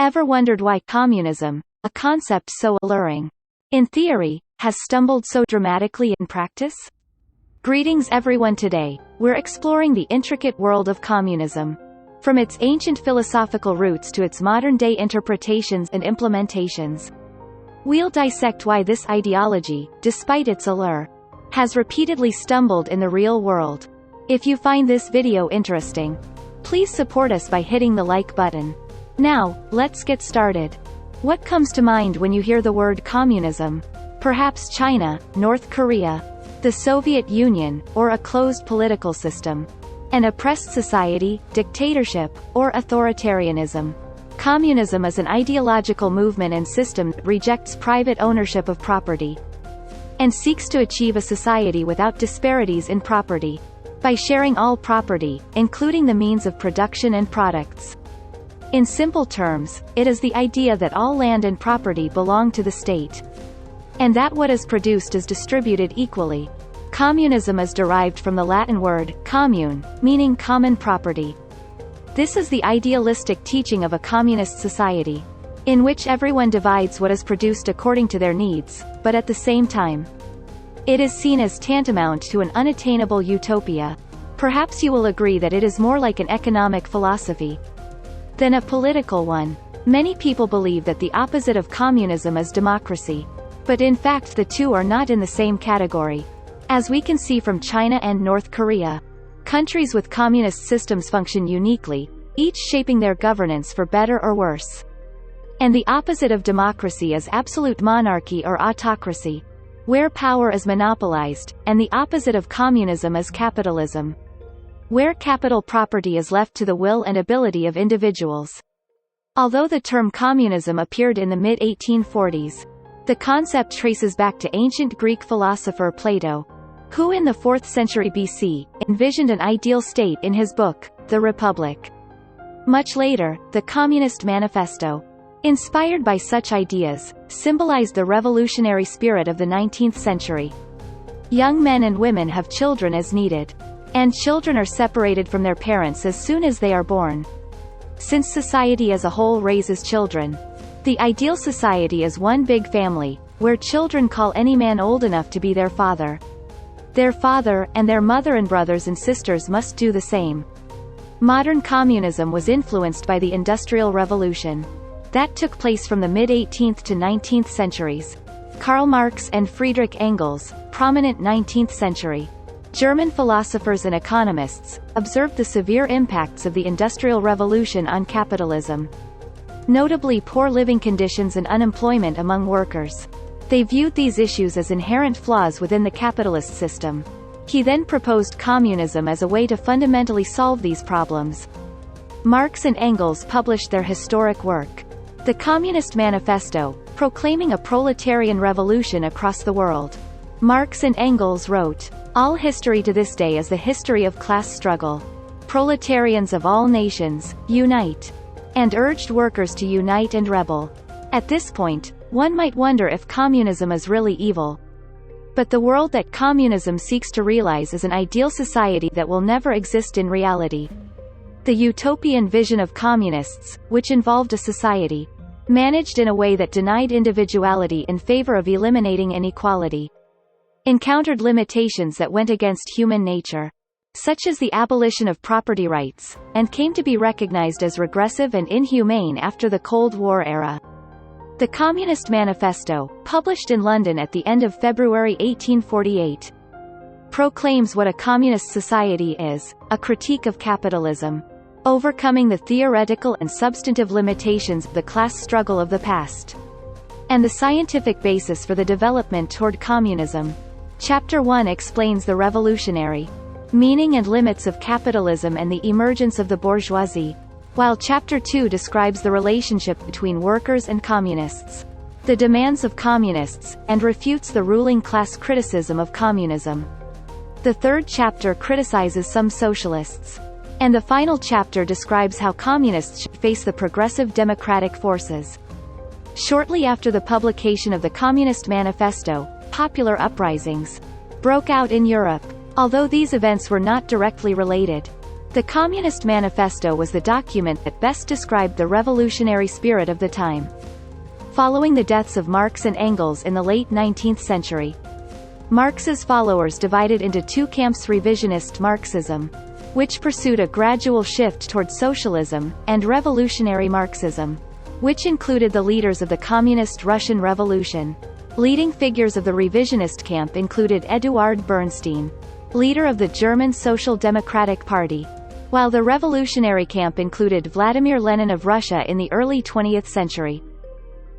Ever wondered why communism, a concept so alluring in theory, has stumbled so dramatically in practice? Greetings everyone. Today, we're exploring the intricate world of communism. From its ancient philosophical roots to its modern-day interpretations and implementations. We'll dissect why this ideology, despite its allure, has repeatedly stumbled in the real world. If you find this video interesting, please support us by hitting the like button. Now, let's get started. What comes to mind when you hear the word communism? Perhaps China, North Korea, the Soviet Union, or a closed political system. An oppressed society, dictatorship, or authoritarianism. Communism is an ideological movement and system that rejects private ownership of property and seeks to achieve a society without disparities in property by sharing all property, including the means of production and products. In simple terms, it is the idea that all land and property belong to the state, and that what is produced is distributed equally. Communism is derived from the Latin word commune, meaning common property. This is the idealistic teaching of a communist society, in which everyone divides what is produced according to their needs, but at the same time, it is seen as tantamount to an unattainable utopia. Perhaps you will agree that it is more like an economic philosophy than a political one. Many people believe that the opposite of communism is democracy. But in fact the two are not in the same category. As we can see from China and North Korea, countries with communist systems function uniquely, each shaping their governance for better or worse. And the opposite of democracy is absolute monarchy or autocracy, where power is monopolized, and the opposite of communism is capitalism, where capital property is left to the will and ability of individuals. Although the term communism appeared in the mid-1840s, the concept traces back to ancient Greek philosopher Plato, who in the 4th century BC, envisioned an ideal state in his book, The Republic. Much later, the Communist Manifesto, inspired by such ideas, symbolized the revolutionary spirit of the 19th century. Young men and women have children as needed, and children are separated from their parents as soon as they are born. Since society as a whole raises children, the ideal society is one big family, where children call any man old enough to be their father. Their father, and their mother and brothers and sisters must do the same. Modern communism was influenced by the Industrial Revolution that took place from the mid-18th to 19th centuries. Karl Marx and Friedrich Engels, prominent 19th century German philosophers and economists, observed the severe impacts of the Industrial Revolution on capitalism. Notably poor living conditions and unemployment among workers. They viewed these issues as inherent flaws within the capitalist system. He then proposed communism as a way to fundamentally solve these problems. Marx and Engels published their historic work, The Communist Manifesto, proclaiming a proletarian revolution across the world. Marx and Engels wrote, "All history to this day is the history of class struggle. Proletarians of all nations, unite," and urged workers to unite and rebel. At this point, one might wonder if communism is really evil. But the world that communism seeks to realize is an ideal society that will never exist in reality. The utopian vision of communists, which involved a society managed in a way that denied individuality in favor of eliminating inequality, encountered limitations that went against human nature, such as the abolition of property rights, and came to be recognized as regressive and inhumane after the Cold War era. The Communist Manifesto, published in London at the end of February 1848, proclaims what a communist society is: a critique of capitalism, overcoming the theoretical and substantive limitations of the class struggle of the past, and the scientific basis for the development toward communism. Chapter 1 explains the revolutionary meaning and limits of capitalism and the emergence of the bourgeoisie, while Chapter 2 describes the relationship between workers and communists, the demands of communists, and refutes the ruling class criticism of communism. The third chapter criticizes some socialists, and the final chapter describes how communists should face the progressive democratic forces. Shortly after the publication of the Communist Manifesto, popular uprisings broke out in Europe. Although these events were not directly related, The Communist Manifesto was the document that best described the revolutionary spirit of the time. Following the deaths of Marx and Engels in the late 19th century, Marx's followers divided into two camps: revisionist Marxism, which pursued a gradual shift towards socialism, and revolutionary Marxism, which included the leaders of the Communist Russian Revolution. Leading figures of the revisionist camp included Eduard Bernstein, leader of the German Social Democratic Party, while the revolutionary camp included Vladimir Lenin of Russia in the early 20th century.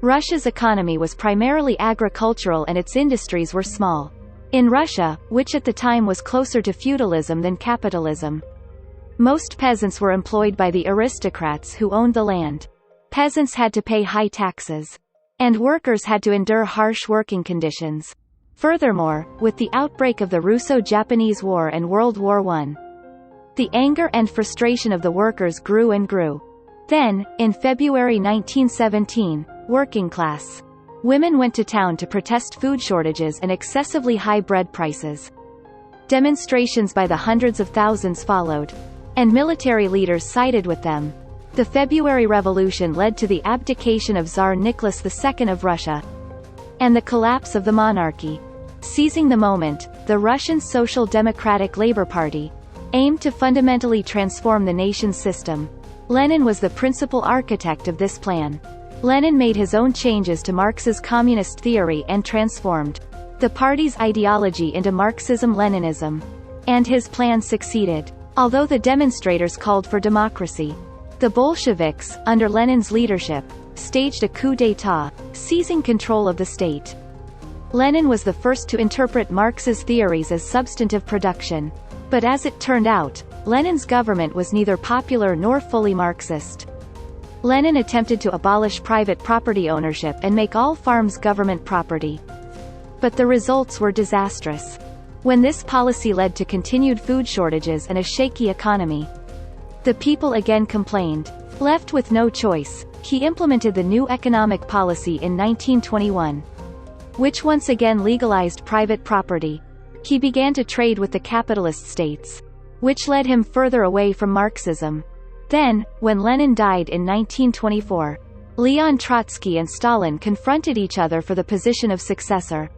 Russia's economy was primarily agricultural and its industries were small. In Russia, which at the time was closer to feudalism than capitalism, most peasants were employed by the aristocrats who owned the land. Peasants had to pay high taxes, and workers had to endure harsh working conditions. Furthermore, with the outbreak of the Russo-Japanese War and World War I, the anger and frustration of the workers grew and grew. Then, in February 1917, working class women went to town to protest food shortages and excessively high bread prices. Demonstrations by the hundreds of thousands followed, and military leaders sided with them. The February Revolution led to the abdication of Tsar Nicholas II of Russia, and the collapse of the monarchy. Seizing the moment, the Russian Social Democratic Labour Party aimed to fundamentally transform the nation's system. Lenin was the principal architect of this plan. Lenin made his own changes to Marx's communist theory and transformed the party's ideology into Marxism-Leninism. And his plan succeeded. Although the demonstrators called for democracy, the Bolsheviks, under Lenin's leadership, staged a coup d'état, seizing control of the state. Lenin was the first to interpret Marx's theories as substantive production. But as it turned out, Lenin's government was neither popular nor fully Marxist. Lenin attempted to abolish private property ownership and make all farms government property. But the results were disastrous. When this policy led to continued food shortages and a shaky economy, the people again complained. Left with no choice, he implemented the new economic policy in 1921, which once again legalized private property. He began to trade with the capitalist states, which led him further away from Marxism. Then, when Lenin died in 1924, Leon Trotsky and Stalin confronted each other for the position of successor.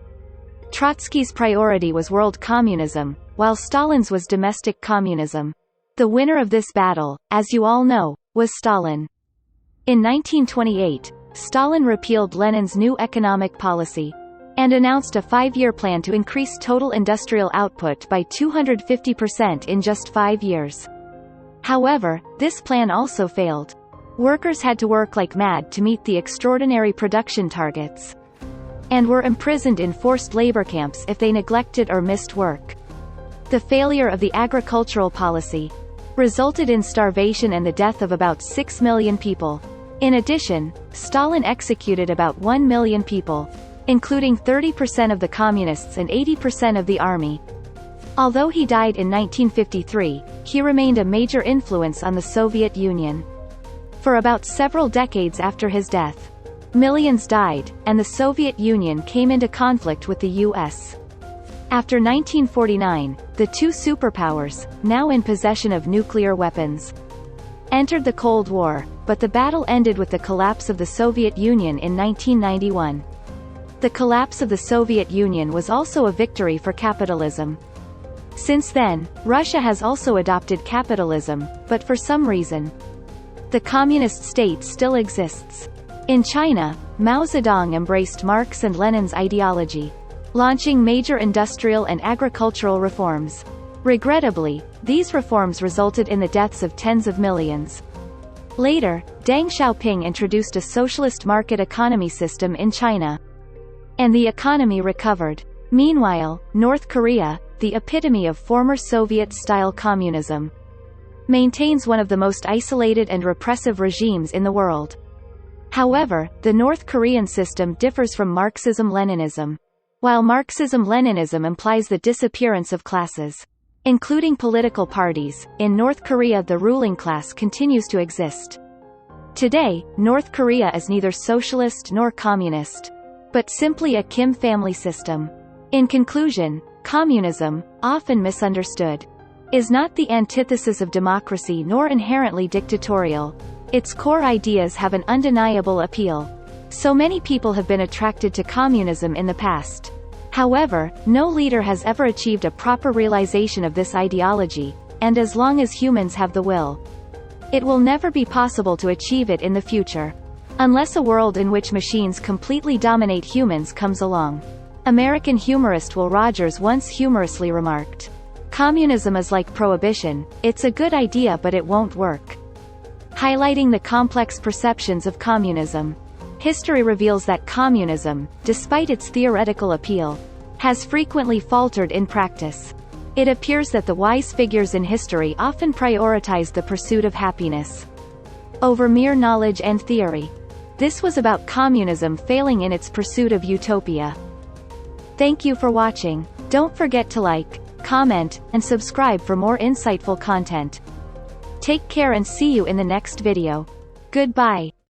Trotsky's priority was world communism, while Stalin's was domestic communism. The winner of this battle, as you all know, was Stalin. In 1928, Stalin repealed Lenin's new economic policy, and announced a 5-year plan to increase total industrial output by 250% in just 5 years. However, this plan also failed. Workers had to work like mad to meet the extraordinary production targets, and were imprisoned in forced labor camps if they neglected or missed work. The failure of the agricultural policy resulted in starvation and the death of about 6 million people. In addition, Stalin executed about 1 million people, including 30% of the communists and 80% of the army. Although he died in 1953, he remained a major influence on the Soviet Union. For about several decades after his death, millions died, and the Soviet Union came into conflict with the U.S. After 1949, the two superpowers, now in possession of nuclear weapons, entered the Cold War, but the battle ended with the collapse of the Soviet Union in 1991. The collapse of the Soviet Union was also a victory for capitalism. Since then, Russia has also adopted capitalism, but for some reason, the communist state still exists. In China, Mao Zedong embraced Marx and Lenin's ideology, launching major industrial and agricultural reforms. Regrettably, these reforms resulted in the deaths of tens of millions. Later, Deng Xiaoping introduced a socialist market economy system in China, and the economy recovered. Meanwhile, North Korea, the epitome of former Soviet-style communism, maintains one of the most isolated and repressive regimes in the world. However, the North Korean system differs from Marxism-Leninism. While Marxism-Leninism implies the disappearance of classes, including political parties, in North Korea the ruling class continues to exist. Today, North Korea is neither socialist nor communist, but simply a Kim family system. In conclusion, communism, often misunderstood, is not the antithesis of democracy nor inherently dictatorial. Its core ideas have an undeniable appeal. So many people have been attracted to communism in the past. However, no leader has ever achieved a proper realization of this ideology, and as long as humans have the will, it will never be possible to achieve it in the future. Unless a world in which machines completely dominate humans comes along. American humorist Will Rogers once humorously remarked, "Communism is like prohibition, it's a good idea but it won't work." Highlighting the complex perceptions of communism. History reveals that communism, despite its theoretical appeal, has frequently faltered in practice. It appears that the wise figures in history often prioritized the pursuit of happiness over mere knowledge and theory. This was about communism failing in its pursuit of utopia. Thank you for watching. Don't forget to like, comment, and subscribe for more insightful content. Take care and see you in the next video. Goodbye.